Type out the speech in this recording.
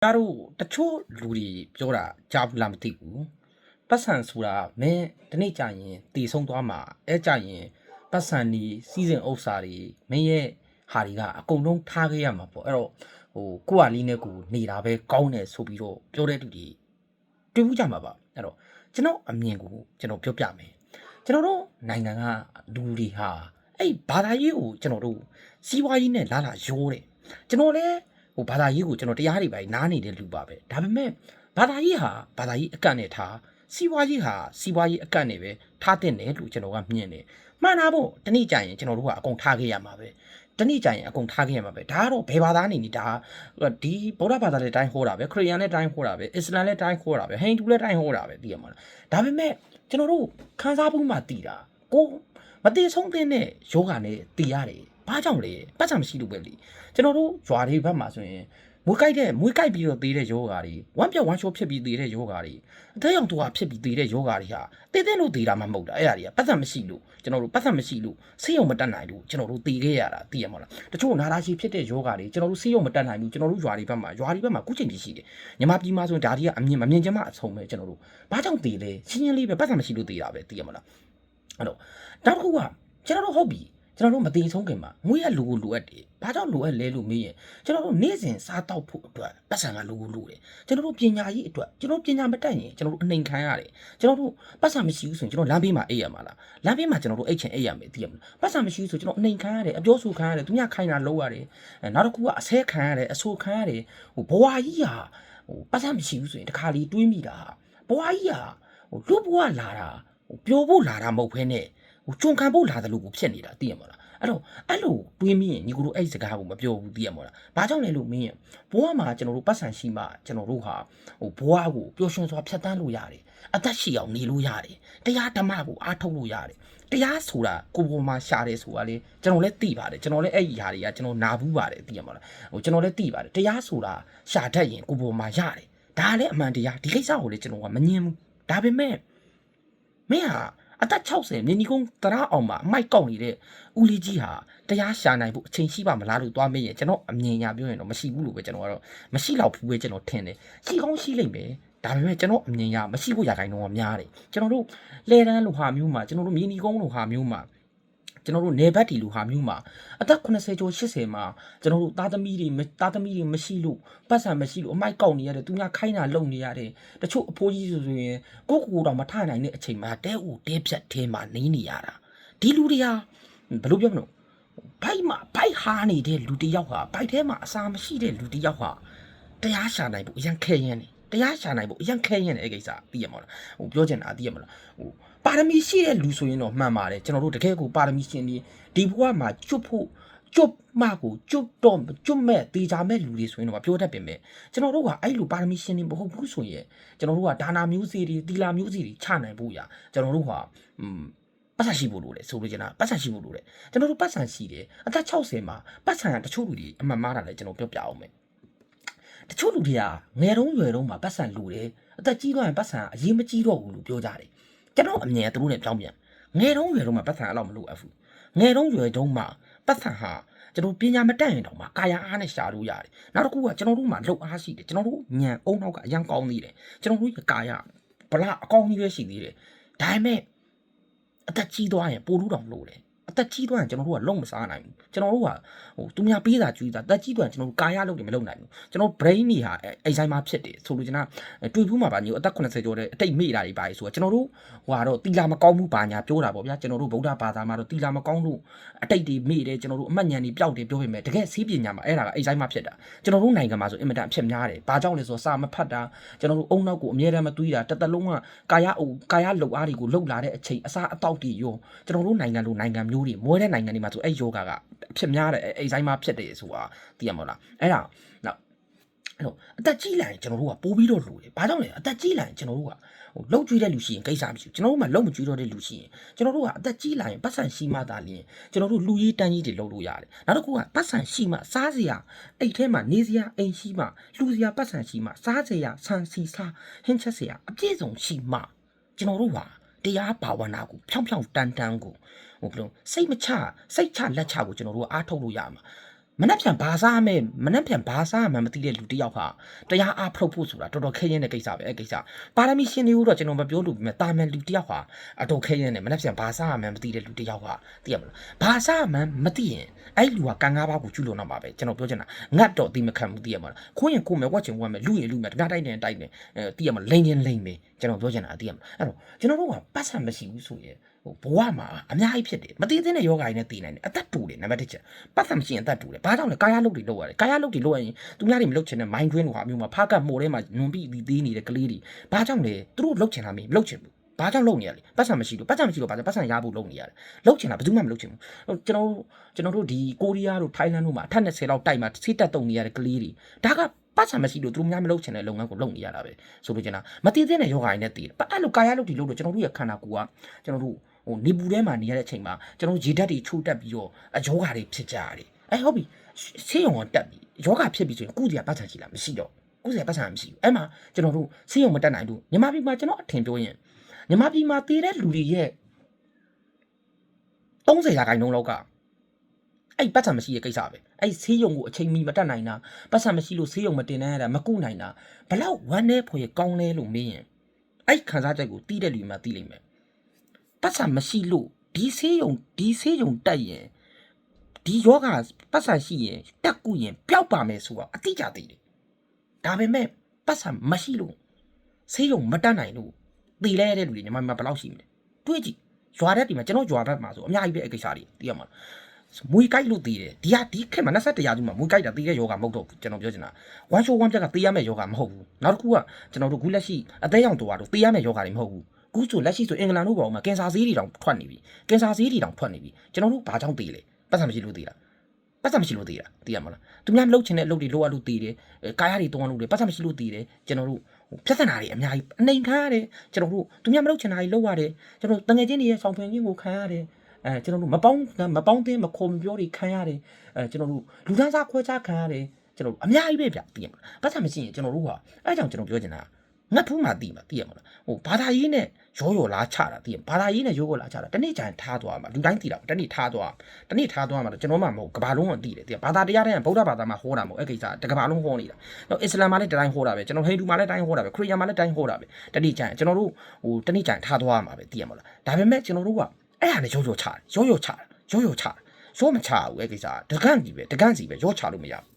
ဒါတို့တချို့လူတွေပြောတာကြားဘူးလားမသိဘူးပတ်စံဆိုတာမင်းဒီနေ့ကြာရင်တည်ဆုံးသွားမှာအဲကြာရင်ပတ်စံဒီစီစဉ်ဥစ္စာတွေမင်းရဲ့ဟာတွေကအကုန်လုံးထားခဲ့ရမှာပေါ့အဲ့တော့ကိုယ့်ဟာလေးနဲ့ကိုနေတာပဲကောင်းတယ်ဆိုပြီးတော့ပြောတဲ့လူတွေတွေ့ဘူးကြမှာပါအဲ့တော့ကျွန်တော်အမြင်ကိုကျွန်တော်ပြောပြမယ်ကျွန်တော်တို့နိုင်ငံကလူတွေဟာအဲ့ဘာသာရေးကိုကျွန်တော်တို့စီးပွားရေးနဲ့လာရိုးတယ်ကျွန်တော်လည်းဘာသာရေးကိုကျွန်တော်တရားတွေပဲနားနေတဲ့လူပါပဲဒါပေမဲ့ဘာသာရေးဟာဘာသာရေးအကန့်နဲ့ထားစီးပွားရေးဟာစီးပွားရေးအကန့်နဲ့ပဲထားတဲ့တယ်လို့ကျွန်တော်ကမြင်တယ်မှန်တာပေါ့တနေ့ကျရင်ကျွန်တော်တို့ကအကုန်ထားခဲ့ရမှာပဲတနေ့ကျရင်အကုန်ထားခဲ့ရမှာပဲဒါကတော့ဘယ်ဘာသာနေနေဒါဒီဗုဒ္ဓဘာသာလည်းတိုင်းဟောတာပဲခရစ်ယာန်လည်းတိုင်းဟောတာပဲအစ္စလာမ်လည်းတိုင်းဟောတာပဲဟိန္ဒူလည်းတိုင်းဟောတာပဲသိရမှာလားဒါပေမဲ့ကျွန်တော်တို့ခန်းစားမှုမှတည်တာကိုမတည်ဆုံးတဲ့ယောဂနဲ့တည်ရတယ်ဘာကြောင့်လဲပတ်စံမရှိလို့ပဲလေကျွန်တော်တို့ဂျွာတွေဘက်မှာဆိုရင်မွေးကြိုက်ပြီးတော့သေးတဲ့ယောဂါတွေဝမ်းပြောက်ဝမ်းချိုးဖြစ်ပြီးသေးတဲ့ယောဂါတွေအသက်ရောင်တူဟာဖြစ်ပြီးသေးတဲ့ယောဂါတွေဟာတည်လို့သေးတာမှမဟုတ်တာအဲ့ဒါတွေကပတ်စံမရှိလို့ကျွန်တော်တို့ပတ်စံမရှိလို့ဆေးရုံမတက်နိုင်လို့ကျွန်တော်တို့တည်ခဲ့ရတာသိရမလားတချို့နာတာရှိဖြစ်တဲ့ယောဂါတွေကျွန်တော်တို့ဆေးရုံမတက်နိုင်ဘူးကျွန်တော်တို့ဂျွာတွေဘက်မှာခုချိန်ကြီးရှိတယ်ညီမပြည်မှာဆိုရင်ဒါတွေကအမြင်မမြင်ချင်မှအဆုံးပဲကျွန်တော်တို့ဘာကြောင့်တည်လဲရှင်းရှင်းလေးပဲပတ်စံမရှိလို့တည်တာပဲသိရမလားအဲ့တော့နောက်တစ်ခုကကျွန်တော်တို့ဟုတ်ပြီကျွန်တော်တို့မသိဆုံးခင်မှာငွေရလူကိုလိုအပ်တယ်။ဘာကြောင့်လိုအပ်လဲလို့မေးရင်ကျွန်တော်တို့နေ့စဉ်စားတောက်ဖို့အတွက်ပတ်စံကလူကိုလိုတယ်။ကျွန်တော်တို့ပညာရေးအတွက်ကျွန်တော်ပညာမတတ်ရင်ကျွန်တော်တို့အနှိမ်ခံရတယ်။ကျွန်တော်တို့ပတ်စံမရှိဘူးဆိုရင်ကျွန်တော်လမ်းဘေးမှာအိပ်ရမှာလား။လမ်းဘေးမှာကျွန်တော်တို့အိပ်ချင်အိပ်ရမယ်သိရမလား။ပတ်စံမရှိဘူးဆိုကျွန်တော်အနှိမ်ခံရတယ်အပြောဆိုခံရတယ်သူများခိုင်းတာလုပ်ရတယ်။နောက်တစ်ခုကအဆဲခံရတယ်အဆိုခံရတယ်ဘဝကြီးဟာပတ်စံမရှိဘူးဆိုရင်တခါလေးတွေးမိတာဘဝကြီးဟာလူဘဝလာတာပျော်ဖို့လာတာမဟုတ်ဘဲနဲ့ကြုံခံဖို့လာတယ်လို့ကိုဖြစ်နေတာသိရမလားအဲ့လိုတွေးမိရင်ညီကိုတို့အဲ့ဒီစကားကိုမပြောဘူးသိရမလားဘာကြောင့်လဲလို့မင်းရင်ဘဝမှာကျွန်တော်တို့ပတ်စံရှိမှကျွန်တော်တို့ဟာဘဝကိုပျော်ရွှင်စွာဖြတ်သန်းလို့ရတယ်အသက်ရှိအောင်နေလို့ရတယ်တရားဓမ္မကိုအားထုတ်လို့ရတယ်တရားဆိုတာကိုယ်ပေါ်မှာရှာတယ်ဆိုတာလေကျွန်တော်လည်းသိပါတယ်ကျွန်တော်လည်းအဲ့ဒီဟာတွေကကျွန်တော်နာဘူးပါတယ်သိရမလားကျွန်တော်လည်းသိပါတယ်တရားဆိုတာရှာတတ်ရင်ကိုယ်ပေါ်မှာရတယ်ဒါလည်းအမှန်တရားဒီကိစ္စကိုလည်းကျွန်တော်ကမငြင်းဘူးဒါပေမဲ့မင်းဟာအသက်60မြင်းကြီးကုန်းတရအောင်မှာအမိုက်ကောက်နေတဲ့ဦးလေးကြီးဟာတရားရှာနိုင်ဖို့အချိန်ရှိပါမလားလို့သွားမေးရင်ကျွန်တော်အမြင်ညာပြောရင်တော့မရှိဘူးလို့ပဲကျွန်တော်ကတော့မရှိတော့ဘူးပဲကျွန်တော်ထင်တယ်ရှိကောင်းရှိလိမ့်မယ်ဒါပေမဲ့ကျွန်တော်အမြင်ညာမရှိဖို့ရာခိုင်နှုန်းကများတယ်ကျွန်တော်တို့လဲတန်းလိုဟာမျိုးမှာကျွန်တော်တို့မြင်းကြီးကုန်းလိုဟာမျိုးမှာကျွန်တော်တို့နေဘက်တီလိုဟာမျိုးမှာအသက်80ကျော်80မှာကျွန်တော်တို့သားသမီးတွေမရှိလို့ပတ်စံမရှိလို့အမိုက်ကောက်နေရတယ်သူများခိုင်းတာလုံနေရတယ်တချို့အဖိုးကြီးဆိုရင်ကိုတော့မထနိုင်တဲ့အချိန်မှာတဲဦးတဲဖြတ်ထဲမှာနေနေရတာဒီလူတွေဟာဘယ်လိုပြောမလို့ဘိုက်ဟာနေတဲ့လူတယောက်ဟာဘိုက်ထဲမှာအစာမရှိတဲ့လူတယောက်ဟာတရားရှာနိုင်ဖို့အရင်ခဲရင်တယ်တရားရှာနိုင်ဖို့အရင်ခဲရင်တယ်အဲ့ကိစ္စသိရမှာလားပြောချင်တာသိရမှာလားပါရမီရှိတဲ့လူဆိုရင်တော့မှန်ပါတယ်ကျွန်တော်တို့တကယ်ကိုပါရမီရှင်ဒီဘဝမှာကျွတ်မကိုကျွတ်မဲ့တေချာမဲ့လူတွေဆိုရင်တော့ပြောတတ်ပြင်မဲ့ကျွန်တော်တို့ကအဲ့လိုပါရမီရှင်တွေမဟုတ်ဘူးဆိုရင်ကျွန်တော်တို့ကဒါနာမျိုးစေ့တွေတီလာမျိုးစေ့တွေချနိုင်ဖို့ရကျွန်တော်တို့ကပတ်စံရှိဖို့လိုတယ်ဆိုလို့ကျွန်တော်ပတ်စံရှိဖို့လိုတယ်ကျွန်တော်တို့ပတ်စံရှိတယ်အသက်60မှာပတ်စံကတချို့လူတွေအမှန်မှားတာလည်းကျွန်တော်ပြောပြအောင်မယ်တချို့လူတွေကငယ်တုန်းရွယ်တုန်းမှာပတ်စံလူတယ်အသက်ကြီးသွားရင်ပတ်စံအရေးမကြီးတော့ဘူးလို့ပြောကြတယ်ကျွန်တော်အမြင်ကသူတို့နဲ့ပြောင်းပြန်ငယ်တုန်းရွယ်တုန်းမှာပတ်စံအဲ့လောက်မလိုအပ်ဘူးငယ်တုန်းရွယ်တုန်းမှာပတ်စံဟာကျွန်တော်ပညာမတတ်ရင်တော့မှကာယအားနဲ့ရှာလို့ရတယ်နောက်တစ်ခုကကျွန်တော်တို့မှာလှုပ်အားရှိတယ်ကျွန်တော်တို့ညံအုံနောက်ကအရန်ကောင်းသေးတယ်ကျွန်တော်တို့ကာယဗလာအကောင်းကြီးပဲရှိသေးတယ်ဒါပေမဲ့အသက်ကြီးသွားရင်ပို့လို့တော့မလို့တယ်အသက်ကြီးသွားရင်ကျွန်တော်တို့ကလုံမစားနိုင်ဘူးကျွန်တော်တို့ကသူများပေးတာကျွေးတာတက်ကြီးသွားရင်ကျွန်တော်တို့ကာယလုပ်တယ်မလုပ်နိုင်ဘူးကျွန်တော် brain တွေဟာအိမ်ဆိုင်မှာဖြစ်တယ်ဆိုလို့ကျွန်တော်တွေ့ဘူးမှာပါညီအသက်80ကျော်တဲ့အတိတ်မေ့တာတွေပါလေဆိုတော့ကျွန်တော်တို့ဟိုကတော့တီလာမကောင်းဘူးပါညာပြောတာပေါ့ဗျာကျွန်တော်တို့ဗုဒ္ဓဘာသာမှာတော့တီလာမကောင်းလို့အတိတ်တွေမေ့တယ်ကျွန်တော်တို့အမှတ်ဉာဏ်တွေပျောက်တယ်ပြောပေမဲ့တကယ်စီးပညာမှာအဲ့ဒါကအိမ်ဆိုင်မှာဖြစ်တာကျွန်တော်တို့နိုင်ငံမှာဆိုအင်မတန်အဖြစ်များတယ်ဘာကြောင့်လဲဆိုတော့စာမဖတ်တာကျွန်တော်တို့အုံနောက်ကိုအမြဲတမ်းမသွေးတာတစ်သက်လုံးကကာယလှုပ်အားတွေကိုလှုပ်လာတဲ့အချိန်အစားအသောက်တွေရောကျွန်တော်တို့နိုင်ငံလိုနိုင်ငံမျိုးတွေမွေးတဲ့နိုင်ငံတွေမှာဆိုအဲ့ယောဂကအဖြစ်များတယ်အိမ်ဆိုင်မှာဖြစ်တယ်ဆိုတာသိရမလားအဲ့ဒါနောက်အသက်ကြီးလာရင်ကျွန်တော်တို့ကပိုးပြီးတော့လိုတယ်ဘာကြောင့်လဲအသက်ကြီးလာရင်ကျွန်တော်တို့ကလှုပ်ကြွေးတဲ့လူရှိရင်ကိစ္စမရှိဘူးကျွန်တော်တို့မှလှုပ်မကြွေးတော့တဲ့လူရှိရင်ကျွန်တော်တို့ကအသက်ကြီးလာရင်ပတ်စံရှိမှသာလျှင်ကျွန်တော်တို့လူရေးတန်းကြီးတွေလှုပ်လို့ရတယ်နောက်တစ်ခုကပတ်စံရှိမှစားစရာအိတ်ထဲမှာနေစရာအိမ်ရှိမှလူစရာပတ်စံရှိမှစားစရာဆန်စီစားဟင်းချက်စရာအပြည့်စုံရှိမှကျွန်တော်တို့ကတရားဘာဝနာကိုဖြောင်းဖြောင်းတန်းကိုဘယ်လိုစိတ်ချလက်ချကိုကျွန်တော်တို့အားထုတ်လို့ရမှာ မနှက်ပြန်ဘာစားမယ်မနှက်ပြန်ဘာစားမှမသိတဲ့လူတစ်ယောက်ဟာတရားအားဖုတ်ဖို့ဆိုတာတော်တော်ခဲရင်တဲ့ကိစ္စပဲအဲ့ကိစ္စပါရမီရှင်တွေကိုတော့ကျွန်တော်မပြောလို့ပဲတာမန်လူတစ်ယောက်ဟာအတော်ခဲရင်နဲ့မနှက်ပြန်ဘာစားမှမသိတဲ့လူတစ်ယောက်ဟာသိရမလားဘာစားမှမသိရင်အဲ့လူကကံကားပါကိုကျူးလွန်တော့မှာပဲကျွန်တော်ပြောချင်တာငတ်တော့အတိမခံဘူးသိရမလားခွင်းရင်ကိုမယ်ဝက်ချင်ဝက်မယ်လူရင်လူမယ်တကားတိုက်တယ်တိုက်တယ်သိရမလားလိန်ရင်လိန်မယ်ကျွန်တော်ပြောချင်တာသိရမလားအဲ့တော့ကျွန်တော်တို့ကပတ်စံမရှိဘူးဆိုရင်ဘဝမှာအများကြီးဖြစ်တယ်မသိသေးတဲ့ယောဂါတွေနဲ့တည်နိုင်တယ်အသက်တူတယ်နံပါတ်1ချက်ပတ်စံမရှိရင်အသက်တူတယ်ဘာကြောင့်လဲကာယလုတ်တွေလုပ်ရတယ်ကာယလုတ်တွေလုပ်ရရင်သူများတွေမလုပ်ချင်တဲ့ mind drain လိုဟာမျိုးမှာဖားကတ်မို့ထဲမှာညွန်ပြီးသေးနေတဲ့ကလေးတွေဘာကြောင့်လဲသူတို့လုပ်ချင်တာမလုပ်ချင်ဘူးဘာကြောင့်လုပ်နေရလဲပတ်စံမရှိလို့ဘာကြောင့်ပတ်စံရဖို့လုပ်နေရတယ်လုပ်ချင်တာဘယ်သူမှမလုပ်ချင်ဘူးကျွန်တော်တို့ဒီကိုရီးယားတို့ထိုင်းလန်တို့မှာအထက်20လောက်တိုက်မှာစိတ်တက်တုံနေရတဲ့ကလေးတွေဒါကပတ်စံမရှိလို့သူတို့များမလုပ်ချင်တဲ့လုပ်ငန်းကိုလုပ်နေရတာပဲဆိုလို့ကျွန်တော်မတည်သေးတဲ့ယောဂါတွေနဲ့တည်တယ်အဲ့လိုကာယလုတ်တွေလုပ်လို့ကျွန်တော်တို့ရဲ့ခန္ဓာကိုယ်ကကျွန်တော်တို့နေပူထဲမှာနေရတဲ့အချိန်မှာကျွန်တော်ရေဓာတ်တွေချိုးတက်ပြီးတော့အယောဂါတွေဖြစ်ကြရတယ်အဲ့ဟုတ်ပြီဆေးရုံကတက်ပြီးယောဂါဖြစ်ပြီးဆိုရင်ကုသရာပတ်စံရှိလားမရှိတော့ကုသရာပတ်စံမရှိဘူးအဲ့မှာကျွန်တော်တို့ဆေးရုံမတက်နိုင်လို့မြန်မာပြည်မှာကျွန်တော်အထင်ပြောရင်မြန်မာပြည်မှာတည်တဲ့လူတွေရဲ့30%လောက်ကအဲ့ပတ်စံမရှိတဲ့ကိစ္စပဲအဲ့ဆေးရုံကိုအချိန်မီမတက်နိုင်တာပတ်စံမရှိလို့ဆေးရုံမတင်နိုင်ရတာမကုနိုင်တာဘလောက်ဝမ်းနေဖွယ်ကောင်းလဲလို့မေးရင်အဲ့ခံစားချက်ကိုတီးတဲ့လူမှတီးလိမ့်မယ်ပတ်စံမရှိလို့ဒီဆေးရုံတက်ရင်ဒီယောဂပတ်စံရှိရင်တက်ကူရင်ပျောက်ပါမယ်ဆိုတာအတိအကျသိတယ်ဒါပေမဲ့ပတ်စံမရှိလို့ဆေးရုံမတက်နိုင်လို့သိလဲတဲ့လူတွေညီမဘယ်လောက်ရှိမလဲတွေးကြည့်ရွာတဲ့ဒီမှာကျွန်တော်ရွာဘက်မှာဆိုအများကြီးပဲအကိစ္စတွေသိရမှာမွေးကြိုက်လို့သိတယ်ဒီခက်မှာ21ရာစုမှာမွေးကြိုက်တာသိတဲ့ယောဂမဟုတ်တော့ဘူးကျွန်တော်ပြောချင်တာဝမ်းရှိုးဝမ်းပြက်ကသိရမယ့်ယောဂမဟုတ်ဘူးနောက်တစ်ခုကကျွန်တော်တို့ခုလက်ရှိအသေးရောင်တော်တို့သိရမယ့်ယောဂတွေမဟုတ်ဘူးခုဆိုလက်ရှိဆိုအင်္ဂလန်တို့ပေါ်မှာကင်ဆာဆေးတွေတောင်ထွက်နေပြီကင်ဆာဆေးတွေတောင်ထွက်နေပြီကျွန်တော်တို့ဘာကြောင့်သိလဲပတ်စံမရှိလို့သိတာပတ်စံမရှိလို့သိတာသိရမလားသူများမလုပ်ချင်တဲ့အလုပ်တွေလုပ်ရလို့သိတယ်ကာယတွေတောင်းလို့တယ်ပတ်စံမရှိလို့သိတယ်ကျွန်တော်တို့ပြဿနာတွေအများကြီးအနိုင်ခံရတယ်ကျွန်တော်တို့သူများမလုပ်ချင်တာတွေလုပ်ရတယ်ကျွန်တော်တငယ်ချင်းတွေရဲ့ဆောင်ဖွင့်ခြင်းကိုခံရတယ်ကျွန်တော်တို့မပေါင်းသင်းမခုံပြောတွေခံရတယ်ကျွန်တော်တို့လူသားစားခွဲခြားခံရတယ်ကျွန်တော်တို့အများကြီးပဲဗျသိရမလားပတ်စံမရှိရင်ကျွန်တော်တို့ကအဲကြောင့်ကျွန်တော်ပြောချင်တာငတ်ဖူးမှသိမှာသိရမလားဘာသာရေးနဲ့ရောလားချတာသိရဘာသာရေးနဲ့ရောလားချတာတနေ့ကျရင်ထားသွားမှာလူတိုင်းသိတာတနေ့ထားသွားမှာကျွန်တော်မှမဟုတ်ကဘာလုံးကသိတယ်သိရဘာသာတရားတိုင်းဗုဒ္ဓဘာသာမှာဟောတာမဟုတ်အဲ့ကိစ္စတကဘာလုံးဟောနေတာတော့အစ္စလာမ်မှာလည်းတိုင်းဟောတာပဲကျွန်တော်ဟိန္ဒူမှာလည်းတိုင်းဟောတာပဲခရစ်ယာန်မှာလည်းတိုင်းဟောတာပဲတနေ့ကျရင်ကျွန်တော်တို့တနေ့ကျရင်ထားသွားမှာပဲသိရမလားဒါပေမဲ့ကျွန်တော်တို့ကအဲ့ဟာနဲ့ရောချတာရောမချဘူးအဲ့ကိစ္စတကန့်စီပဲရောချလို့မရဘူး